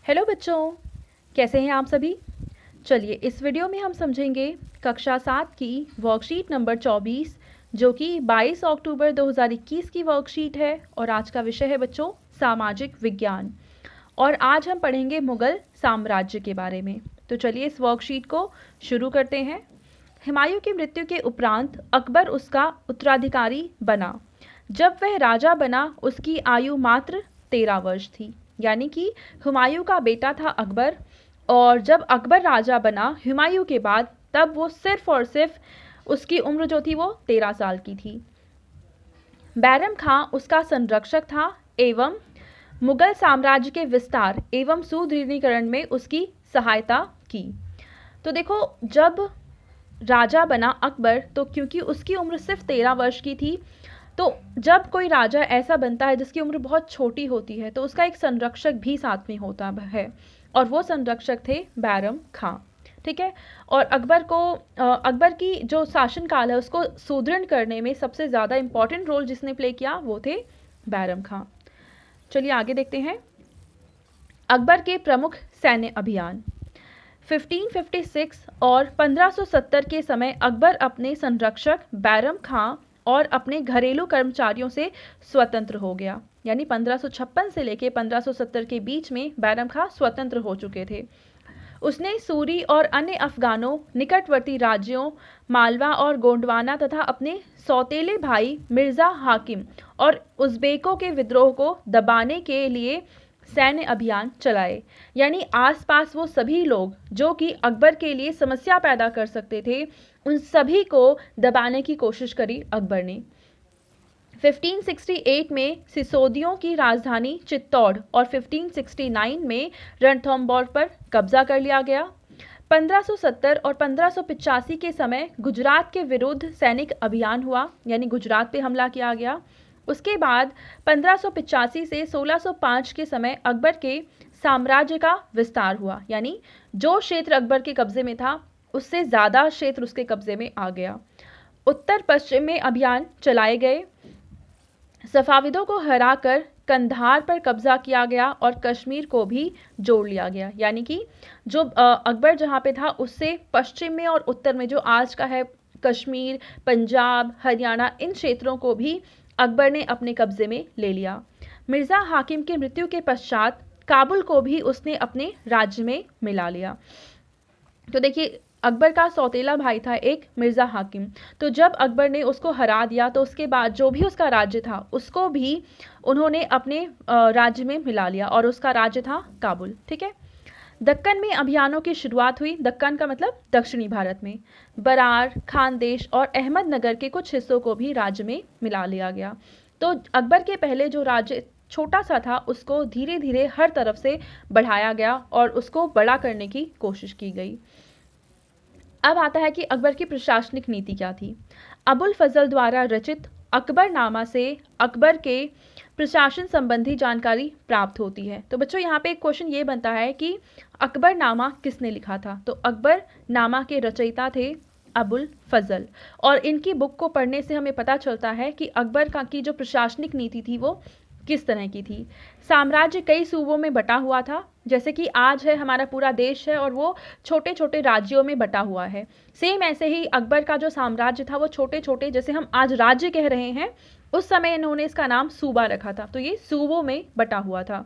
Hello बच्चों, कैसे हैं आप सभी। चलिए इस वीडियो में हम समझेंगे कक्षा 7 की वर्कशीट नंबर 24 जो कि 22 अक्टूबर 2021 की वर्कशीट है और आज का विषय है बच्चों सामाजिक विज्ञान। और आज हम पढ़ेंगे मुगल साम्राज्य के बारे में। तो चलिए इस वर्कशीट को शुरू करते हैं। हुमायूं की मृत्यु के उपरांत अकबर उसका उत्तराधिकारी बना। जब वह राजा बना उसकी आयु मात्र 13 वर्ष थी, यानी कि हुमायूं का बेटा था अकबर। और जब अकबर राजा बना हुमायूं के बाद, तब वो सिर्फ और सिर्फ उसकी उम्र जो थी वो 13 साल की थी। बैरम खां उसका संरक्षक था एवं मुगल साम्राज्य के विस्तार एवं सुदृढ़ीकरण में उसकी सहायता की। तो देखो, जब राजा बना अकबर, तो क्योंकि उसकी उम्र सिर्फ 13 वर्ष की थी, तो जब कोई राजा ऐसा बनता है जिसकी उम्र बहुत छोटी होती है, तो उसका एक संरक्षक भी साथ में होता है, और वो संरक्षक थे बैरम खां। ठीक है। और अकबर की जो शासनकाल है उसको सुदृढ़ करने में सबसे ज़्यादा इम्पॉर्टेंट रोल जिसने प्ले किया वो थे बैरम खां। चलिए आगे देखते हैं। अकबर के प्रमुख सैन्य अभियान। 1556 और 1570 के समय अकबर अपने संरक्षक बैरम खां और अपने घरेलू कर्मचारियों से स्वतंत्र हो गया। यानी 1556 से लेकर 1570 के बीच में बैरम खां स्वतंत्र हो चुके थे। उसने सूरी और अन्य अफगानों, निकटवर्ती राज्यों मालवा और गोंडवाना तथा अपने सौतेले भाई मिर्ज़ा हाकिम और उज़्बेकों के विद्रोह को दबाने के लिए सैन्य अभियान चलाए। यानी आसपास वो सभी लोग जो कि अकबर के लिए समस्या पैदा कर सकते थे, उन सभी को दबाने की कोशिश करी अकबर ने। 1568 में सिसोदियों की राजधानी चित्तौड़ और 1569 में रणथंभौर पर कब्जा कर लिया गया। 1570 और 1585 के समय गुजरात के विरुद्ध सैनिक अभियान हुआ, यानी गुजरात पे हमला किया गया। उसके बाद 1585 से 1605 के समय अकबर के साम्राज्य का विस्तार हुआ, यानी जो क्षेत्र अकबर के कब्जे में था उससे ज़्यादा क्षेत्र उसके कब्जे में आ गया। उत्तर पश्चिम में अभियान चलाए गए। सफाविदों को हराकर कंधार पर कब्जा किया गया और कश्मीर को भी जोड़ लिया गया। यानी कि जो अकबर जहाँ पे था उससे पश्चिम में और उत्तर में जो आज का है कश्मीर, पंजाब, हरियाणा, इन क्षेत्रों को भी अकबर ने अपने कब्जे में ले लिया। मिर्ज़ा हाकिम की मृत्यु के पश्चात काबुल को भी उसने अपने राज्य में मिला लिया। तो देखिए, अकबर का सौतेला भाई था एक मिर्ज़ा हाकिम, तो जब अकबर ने उसको हरा दिया तो उसके बाद जो भी उसका राज्य था उसको भी उन्होंने अपने राज्य में मिला लिया और उसका राज्य था काबुल। ठीक है। दक्कन में अभियानों की शुरुआत हुई। दक्कन का मतलब दक्षिणी भारत में। बरार, खानदेश और अहमदनगर के कुछ हिस्सों को भी राज्य में मिला लिया गया। तो अकबर के पहले जो राज्य छोटा सा था उसको धीरे धीरे हर तरफ से बढ़ाया गया और उसको बड़ा करने की कोशिश की गई। अब आता है कि अकबर की प्रशासनिक नीति क्या थी। अबुल फजल द्वारा रचित अकबरनामा से अकबर के प्रशासन संबंधी जानकारी प्राप्त होती है। तो बच्चों यहाँ पे एक क्वेश्चन ये बनता है कि अकबरनामा किसने लिखा था। तो अकबरनामा के रचयिता थे अबुल फजल, और इनकी बुक को पढ़ने से हमें पता चलता है कि अकबर का की जो प्रशासनिक नीति थी वो किस तरह की थी। साम्राज्य कई सूबों में बटा हुआ था, जैसे कि आज है हमारा पूरा देश है और वो छोटे छोटे राज्यों में बटा हुआ है। सेम ऐसे ही अकबर का जो साम्राज्य था वो छोटे छोटे, जैसे हम आज राज्य कह रहे हैं, उस समय इन्होंने इसका नाम सूबा रखा था। तो ये सूबों में बटा हुआ था।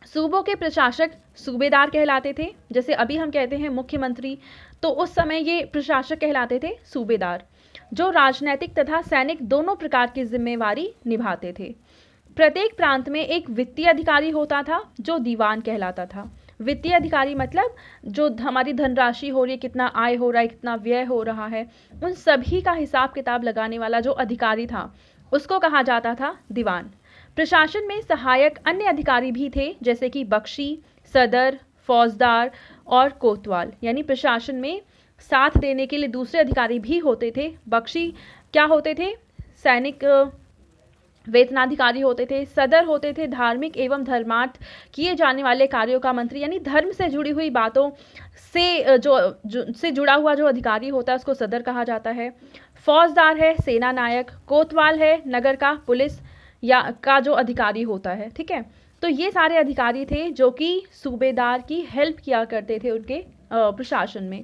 सूबों के प्रशासक सूबेदार कहलाते थे, जैसे अभी हम कहते हैं मुख्यमंत्री, तो उस समय ये प्रशासक कहलाते थे सूबेदार, जो राजनैतिक तथा सैनिक दोनों प्रकार की जिम्मेवारी निभाते थे। प्रत्येक प्रांत में एक वित्तीय अधिकारी होता था जो दीवान कहलाता था। वित्तीय अधिकारी मतलब जो हमारी धनराशि हो रही है, कितना आय हो रहा है, कितना व्यय हो रहा है, उन सभी का हिसाब किताब लगाने वाला जो अधिकारी था उसको कहा जाता था दीवान। प्रशासन में सहायक अन्य अधिकारी भी थे, जैसे कि बख्शी, सदर, फौजदार और कोतवाल। यानी प्रशासन में साथ देने के लिए दूसरे अधिकारी भी होते थे। बख्शी क्या होते थे? सैनिक वेतनाधिकारी होते थे। सदर होते थे धार्मिक एवं धर्मार्थ किए जाने वाले कार्यों का मंत्री, यानी धर्म से जुड़ी हुई बातों से से जुड़ा हुआ जो अधिकारी होता है उसको सदर कहा जाता है। फौजदार है सेना नायक। कोतवाल है नगर का पुलिस या का जो अधिकारी होता है। ठीक है। तो ये सारे अधिकारी थे जो कि सूबेदार की हेल्प किया करते थे उनके प्रशासन में।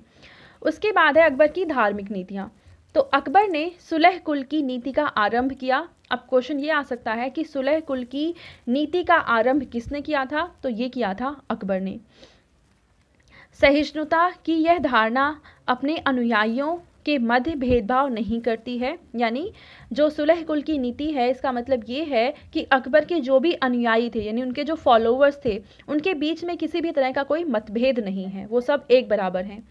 उसके बाद है अकबर की धार्मिक नीतियाँ। तो अकबर ने सुलह कुल की नीति का आरंभ किया। अब क्वेश्चन ये आ सकता है कि सुलह कुल की नीति का आरंभ किसने किया था? तो ये किया था अकबर ने। सहिष्णुता की यह धारणा अपने अनुयायियों के मध्य भेदभाव नहीं करती है, यानी जो सुलह कुल की नीति है इसका मतलब ये है कि अकबर के जो भी अनुयायी थे, यानी उनके जो फॉलोअर्स थे, उनके बीच में किसी भी तरह का कोई मतभेद नहीं है, वो सब एक बराबर हैं।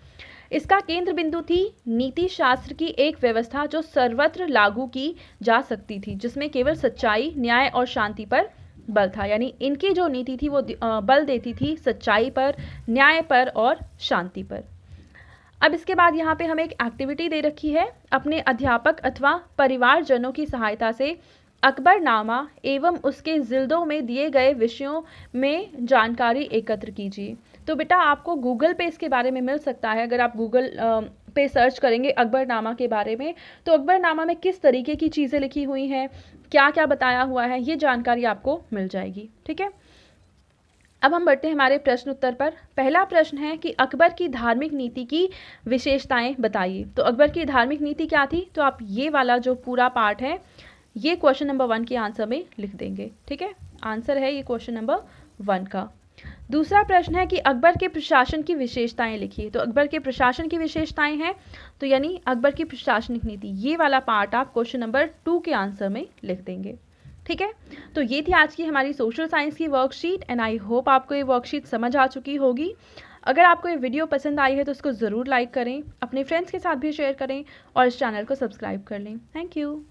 इसका केंद्र बिंदु थी नीति शास्त्र की एक व्यवस्था जो सर्वत्र लागू की जा सकती थी, जिसमें केवल सच्चाई, न्याय और शांति पर बल था। यानी इनकी जो नीति थी वो बल देती थी सच्चाई पर, न्याय पर और शांति पर। अब इसके बाद यहाँ पे हमें एक एक्टिविटी दे रखी है। अपने अध्यापक अथवा परिवारजनों की सहायता से अकबरनामा एवं उसके जिल्दों में दिए गए विषयों में जानकारी एकत्र कीजिए। तो बेटा आपको गूगल पे इसके बारे में मिल सकता है। अगर आप गूगल पे सर्च करेंगे अकबरनामा के बारे में, तो अकबरनामा में किस तरीके की चीज़ें लिखी हुई हैं, क्या क्या बताया हुआ है, ये जानकारी आपको मिल जाएगी। ठीक है, अब हम बढ़ते हैं हमारे प्रश्न उत्तर पर। पहला प्रश्न है कि अकबर की धार्मिक नीति की विशेषताएं बताइए। तो अकबर की धार्मिक नीति क्या थी? तो आप ये वाला जो पूरा पार्ट है ये क्वेश्चन नंबर 1 के आंसर में लिख देंगे। ठीक है, आंसर है ये क्वेश्चन नंबर 1 का। दूसरा प्रश्न है कि अकबर के प्रशासन की विशेषताएं लिखिए। तो अकबर के प्रशासन की विशेषताएं हैं, तो यानी अकबर की प्रशासनिक नीति, ये वाला पार्ट आप क्वेश्चन नंबर 2 के आंसर में लिख देंगे। ठीक है, तो ये थी आज की हमारी सोशल साइंस की वर्कशीट एंड आई होप आपको ये वर्कशीट समझ आ चुकी होगी। अगर आपको ये वीडियो पसंद आई है तो इसको ज़रूर लाइक करें, अपने फ्रेंड्स के साथ भी शेयर करें और इस चैनल को सब्सक्राइब कर लें। Thank you.